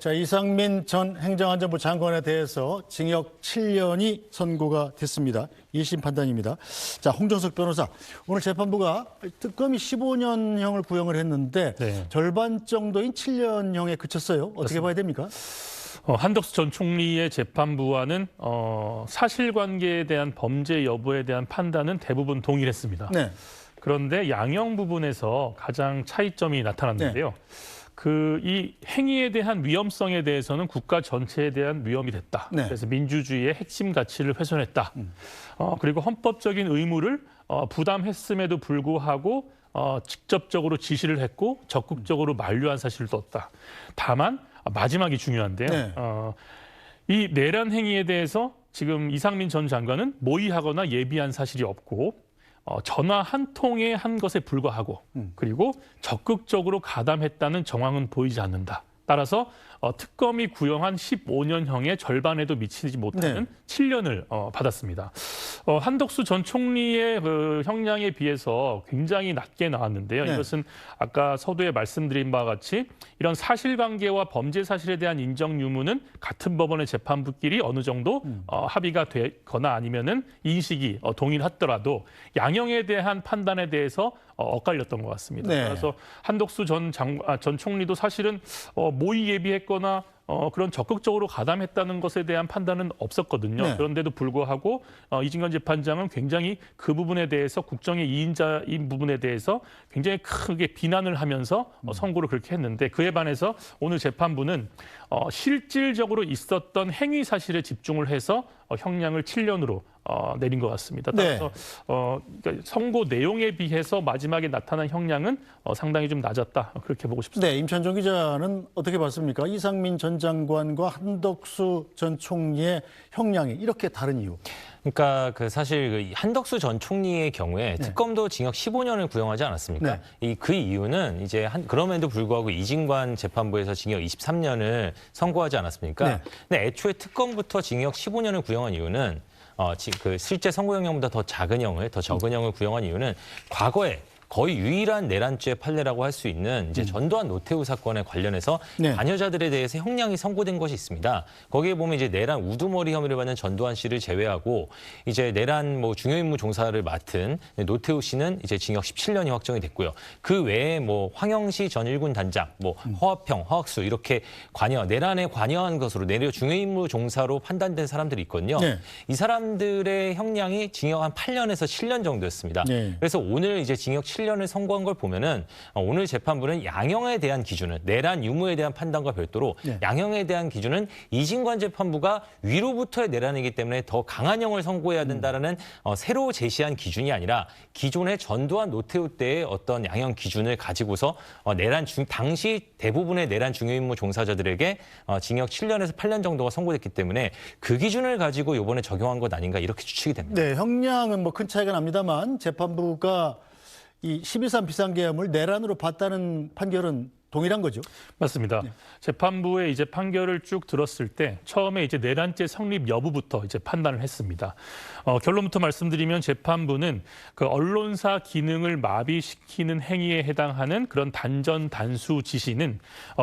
자, 이상민 전 행정안전부 장관에 대해서 징역 7년이 선고가 됐습니다. 2심 판단입니다. 자, 홍정석 변호사, 오늘 재판부가 특검이 15년형을 구형을 했는데 네. 절반 정도인 7년형에 그쳤어요. 어떻게 봐야 됩니까? 한덕수 전 총리의 재판부와는 사실관계에 대한 범죄 여부에 대한 판단은 대부분 동일했습니다. 네. 그런데 양형 부분에서 가장 차이점이 나타났는데요. 이 행위에 대한 위험성에 대해서는 국가 전체에 대한 위험이 됐다. 네. 그래서 민주주의의 핵심 가치를 훼손했다. 그리고 헌법적인 의무를 부담했음에도 불구하고 직접적으로 지시를 했고 적극적으로 만류한 사실을 뒀다. 다만 마지막이 중요한데요. 네. 이 내란 행위에 대해서 지금 이상민 전 장관은 모의하거나 예비한 사실이 없고 전화 한 통에 한 것에 불과하고 그리고 적극적으로 가담했다는 정황은 보이지 않는다. 따라서 특검이 구형한 15년형의 절반에도 미치지 못하는 7년을 받았습니다. 한덕수 전 총리의 그 형량에 비해서 굉장히 낮게 나왔는데요. 네. 이것은 아까 서두에 말씀드린 바와 같이 이런 사실관계와 범죄 사실에 대한 인정 유무는 같은 법원의 재판부끼리 어느 정도 합의가 되거나 아니면은 인식이 동일하더라도 양형에 대한 판단에 대해서 엇갈렸던 것 같습니다. 네. 그래서 한덕수 전 총리도 사실은 모의 예비했거나 그런 적극적으로 가담했다는 것에 대한 판단은 없었거든요. 네. 그런데도 불구하고 이진관 재판장은 굉장히 그 부분에 대해서 국정의 이인자인 부분에 대해서 굉장히 크게 비난을 하면서 선고를 그렇게 했는데 그에 반해서 오늘 재판부는 실질적으로 있었던 행위 사실에 집중을 해서 형량을 7년으로 내린 것 같습니다. 따라서 그러니까 선고 내용에 비해서 마지막에 나타난 형량은 상당히 좀 낮았다. 그렇게 보고 싶습니다. 네, 임찬종 기자는 어떻게 봤습니까? 이상민 전 장관과 한덕수 전 총리의 형량이 이렇게 다른 이유. 그러니까 사실 한덕수 전 총리의 경우에 특검도 징역 15년을 구형하지 않았습니까? 그 이유는 이제 그럼에도 불구하고 이진관 재판부에서 징역 23년을 선고하지 않았습니까? 근데 애초에 특검부터 징역 15년을 구형한 이유는 실제 선고형량보다 더 적은 형을 구형한 이유는 과거에 거의 유일한 내란죄 판례라고 할 수 있는 이제 전두환 노태우 사건에 관련해서 관여자들에 대해서 형량이 선고된 것이 있습니다. 거기에 보면 이제 내란 우두머리 혐의를 받는 전두환 씨를 제외하고 이제 내란 중요 임무 종사를 맡은 노태우 씨는 이제 징역 17년이 확정이 됐고요. 그 외에 황영시 전 일군 단장, 허화평, 허학수 이렇게 내란에 관여한 것으로 내려 중요 임무 종사로 판단된 사람들이 있거든요. 이 사람들의 형량이 징역 한 8년에서 7년 정도였습니다. 그래서 오늘 이제 징역 7년을 선고한 걸 보면은 오늘 재판부는 양형에 대한 기준은 내란 유무에 대한 판단과 별도로 양형에 대한 기준은 이진관 재판부가 위로부터의 내란이기 때문에 더 강한 형을 선고해야 된다라는 새로 제시한 기준이 아니라 기존의 전두환 노태우 때의 어떤 양형 기준을 가지고서 당시 대부분의 내란 중요 임무 종사자들에게 징역 7년에서 8년 정도가 선고됐기 때문에 그 기준을 가지고 이번에 적용한 것 아닌가 이렇게 추측이 됩니다. 네, 형량은 큰 차이가 납니다만 재판부가 이 12.3 비상계엄을 내란으로 봤다는 판결은 동일한 거죠? 맞습니다. 재판부의 이제 판결을 쭉 들었을 때 처음에 이제 내란죄 성립 여부부터 이제 판단을 했습니다. 결론부터 말씀드리면 재판부는 그 언론사 기능을 마비시키는 행위에 해당하는 그런 단전 단수 지시는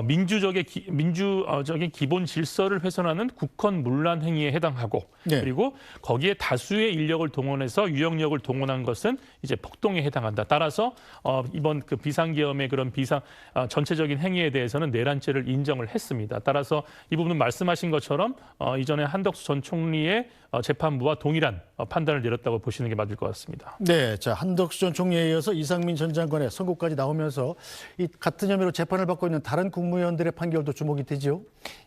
민주적인 기본 질서를 훼손하는 국헌 문란 행위에 해당하고 그리고 거기에 다수의 인력을 동원해서 유형력을 동원한 것은 이제 폭동에 해당한다. 따라서 이번 그 비상계엄의 그런 전체적인 행위에 대해서는 내란죄를 인정을 했습니다. 따라서 이 부분은 말씀하신 것처럼 이전에 한덕수 전 총리의 재판부와 동일한 판단을 내렸다고 보시는 게 맞을 것 같습니다. 네, 자 한덕수 전 총리에 이어서 이상민 전 장관의 선고까지 나오면서 이 같은 혐의로 재판을 받고 있는 다른 국무위원들의 판결도 주목이 되죠?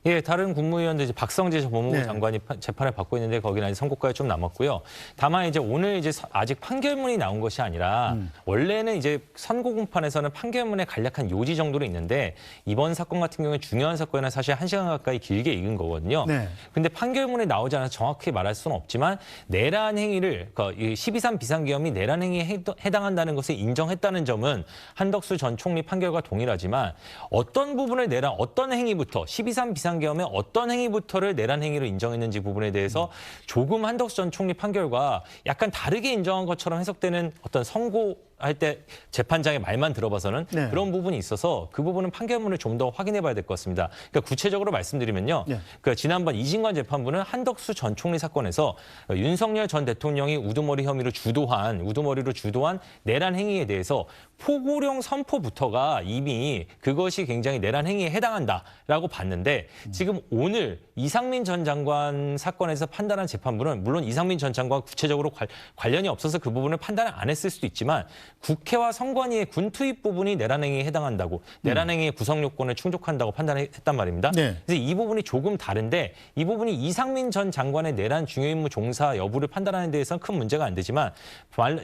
예, 다른 국무위원들 이제 박성재 법무부 장관이 재판을 받고 있는데 거기는 아직 선고까지 좀 남았고요. 다만 이제 오늘 이제 아직 판결문이 나온 것이 아니라 원래는 이제 선고 공판에서는 판결문의 간략한 요지 정도로 있는데 이번 사건 같은 경우에 중요한 사건이나 사실 1시간 가까이 길게 읽은 거거든요. 근데 판결문이 나오지 않아서 정확히 말할 수는 없지만 내란 행위를 12.3 비상계엄이 내란 행위에 해당한다는 것을 인정했다는 점은 한덕수 전 총리 판결과 동일하지만 어떤 부분을 어떤 행위부터 12.3 비상계엄의 어떤 행위부터를 내란 행위로 인정했는지 부분에 대해서 조금 한덕수 전 총리 판결과 약간 다르게 인정한 것처럼 해석되는 어떤 선고 할 때 재판장의 말만 들어봐서는 네. 그런 부분이 있어서 그 부분은 판결문을 좀 더 확인해 봐야 될 것 같습니다. 그러니까 구체적으로 말씀드리면요. 네. 그 지난번 이진관 재판부는 한덕수 전 총리 사건에서 윤석열 전 대통령이 우두머리로 주도한 내란 행위에 대해서 포고령 선포부터가 이미 그것이 굉장히 내란 행위에 해당한다라고 봤는데 지금 오늘 이상민 전 장관 사건에서 판단한 재판부는 물론 이상민 전 장관 구체적으로 관련이 없어서 그 부분을 판단을 안 했을 수도 있지만 국회와 선관위의 군 투입 부분이 내란 행위에 해당한다고 내란 행위의 구성 요건을 충족한다고 판단했단 말입니다. 네. 그래서 이 부분이 조금 다른데 이 부분이 이상민 전 장관의 내란 중요임무 종사 여부를 판단하는 데에서는 큰 문제가 안 되지만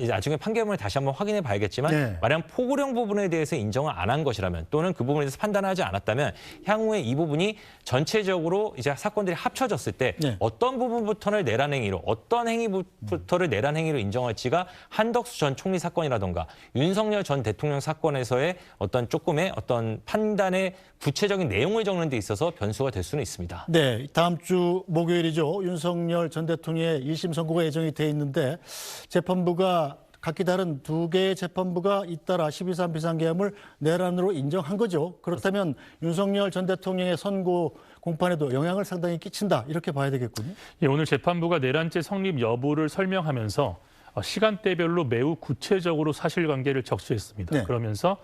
나중에 판결문을 다시 한번 확인해 봐야겠지만 네. 만약 포고령 부분에 대해서 인정을 안 한 것이라면 또는 그 부분에 대해서 판단하지 않았다면 향후에 이 부분이 전체적으로 이제 사건들이 합쳐졌을 때 네. 어떤 부분부터를 내란 행위로 어떤 행위부터를 내란 행위로 인정할지가 한덕수 전 총리 사건이라던가 윤석열 전 대통령 사건에서의 어떤 조금의 어떤 판단의 구체적인 내용을 적는 데 있어서 변수가 될 수는 있습니다. 네, 다음 주 목요일이죠. 윤석열 전 대통령의 1심 선고가 예정이 돼 있는데 재판부가 각기 다른 두 개의 재판부가 잇따라 12.3 비상계엄을 내란으로 인정한 거죠. 그렇다면 윤석열 전 대통령의 선고 공판에도 영향을 상당히 끼친다. 이렇게 봐야 되겠군요. 예, 오늘 재판부가 내란죄 성립 여부를 설명하면서 시간대별로 매우 구체적으로 사실관계를 적시했습니다. 네. 그러면서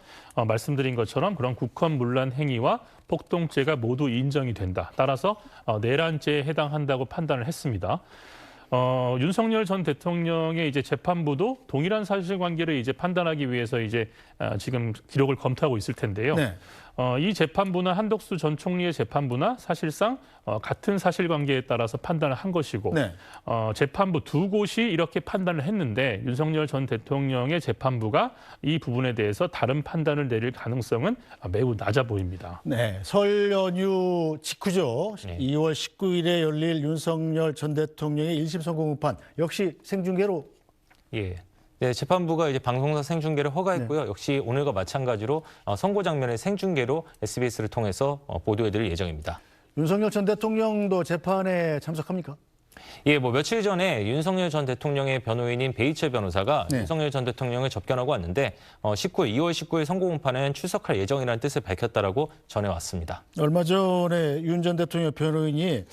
말씀드린 것처럼 그런 국헌문란 행위와 폭동죄가 모두 인정이 된다. 따라서 내란죄에 해당한다고 판단을 했습니다. 윤석열 전 대통령의 이제 재판부도 동일한 사실관계를 이제 판단하기 위해서 이제 지금 기록을 검토하고 있을 텐데요. 네. 이 재판부나 한덕수 전 총리의 재판부나 사실상 같은 사실관계에 따라서 판단을 한 것이고 네. 재판부 두 곳이 이렇게 판단을 했는데 윤석열 전 대통령의 재판부가 이 부분에 대해서 다른 판단을 내릴 가능성은 매우 낮아 보입니다. 네, 설 연휴 직후죠. 네. 2월 19일에 열릴 윤석열 전 대통령의 1심 선고 공판 역시 생중계로. 예. 네, 재판부가 이제 방송사 생중계를 허가했고요. 역시 오늘과 마찬가지로 선고 장면의 생중계로 SBS를 통해서 보도해드릴 예정입니다. 윤석열 전 대통령도 재판에 참석합니까? 예, 뭐 며칠 전에 윤석열 전 대통령의 변호인인 베이철 변호사가 네. 윤석열 전 대통령을 접견하고 왔는데 2월 19일 선고 공판은 출석할 예정이라는 뜻을 밝혔다라고 전해왔습니다. 얼마 전에 윤 전 대통령 변호인이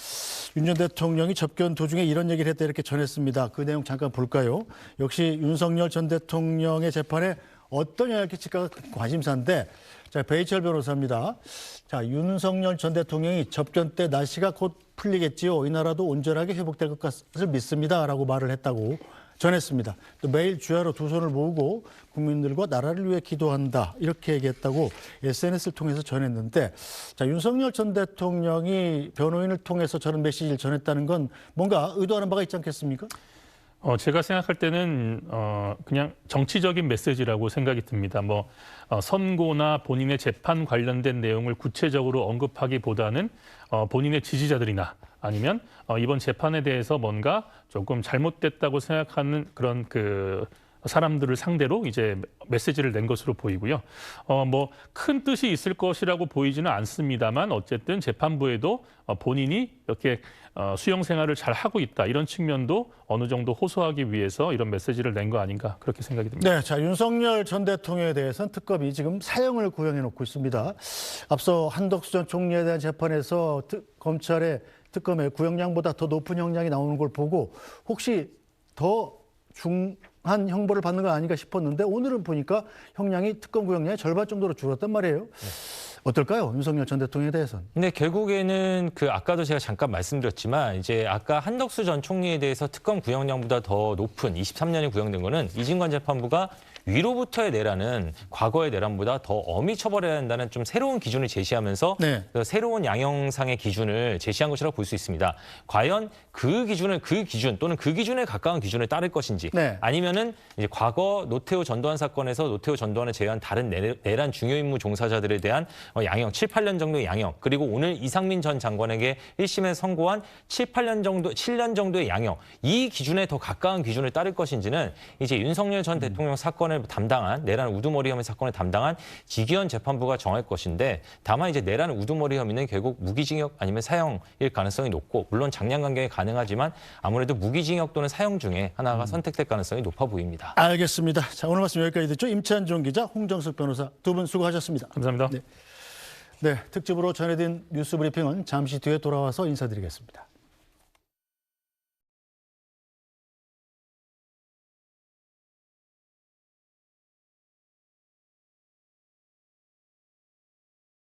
윤 전 대통령이 접견 도중에 이런 얘기를 했다 이렇게 전했습니다. 그 내용 잠깐 볼까요? 역시 윤석열 전 대통령의 재판에 어떤 영향을 끼칠까 관심사인데, 자, 베이철 변호사입니다. 자, 윤석열 전 대통령이 접견 때 날씨가 곧 풀리겠지요. 이 나라도 온전하게 회복될 것을 믿습니다라고 말을 했다고 전했습니다. 또 매일 주야로 두 손을 모으고 국민들과 나라를 위해 기도한다 이렇게 얘기했다고 SNS를 통해서 전했는데, 자, 윤석열 전 대통령이 변호인을 통해서 저런 메시지를 전했다는 건 뭔가 의도하는 바가 있지 않겠습니까? 제가 생각할 때는 그냥 정치적인 메시지라고 생각이 듭니다. 선고나 본인의 재판 관련된 내용을 구체적으로 언급하기보다는 본인의 지지자들이나 아니면 이번 재판에 대해서 뭔가 조금 잘못됐다고 생각하는 그런 사람들을 상대로 이제 메시지를 낸 것으로 보이고요. 큰 뜻이 있을 것이라고 보이지는 않습니다만 어쨌든 재판부에도 본인이 이렇게 수용 생활을 잘 하고 있다 이런 측면도 어느 정도 호소하기 위해서 이런 메시지를 낸 거 아닌가 그렇게 생각이 듭니다. 네, 자, 윤석열 전 대통령에 대해서는 특검이 지금 사형을 구형해 놓고 있습니다. 앞서 한덕수 전 총리에 대한 재판에서 검찰의 특검의 구형량보다 더 높은 형량이 나오는 걸 보고 혹시 더 중한 형벌을 받는 거 아닌가 싶었는데 오늘은 보니까 형량이 특검 구형량의 절반 정도로 줄었단 말이에요. 네. 어떨까요? 윤석열 전 대통령에 대해서는. 근데 결국에는 아까도 제가 잠깐 말씀드렸지만 이제 아까 한덕수 전 총리에 대해서 특검 구형량보다 더 높은 23년이 구형된 거는 이진관 재판부가 위로부터의 내란은 과거의 내란보다 더 엄히 처벌해야 한다는 좀 새로운 기준을 제시하면서 네. 새로운 양형상의 기준을 제시한 것이라고 볼 수 있습니다. 과연 그 기준 또는 그 기준에 가까운 기준을 따를 것인지 네. 아니면은 이제 과거 노태우 전두환 사건에서 노태우 전두환을 제외한 다른 내란 중요임무 종사자들에 대한 양형 7, 8년 정도의 양형 그리고 오늘 이상민 전 장관에게 1심에 선고한 7년 정도의 양형 이 기준에 더 가까운 기준을 따를 것인지는 이제 윤석열 전 대통령 사건을 사건을 담당한 내란 우두머리 혐의 사건을 담당한 지기현 재판부가 정할 것인데 다만 이제 내란 우두머리 혐의는 결국 무기징역 아니면 사형일 가능성이 높고 물론 장량 강경이 가능하지만 아무래도 무기징역 또는 사형 중에 하나가 선택될 가능성이 높아 보입니다. 알겠습니다. 자, 오늘 말씀 여기까지 듣죠. 임찬종 기자, 홍정석 변호사 두 분 수고하셨습니다. 감사합니다. 네, 특집으로 전해드린 뉴스 브리핑은 잠시 뒤에 돌아와서 인사드리겠습니다.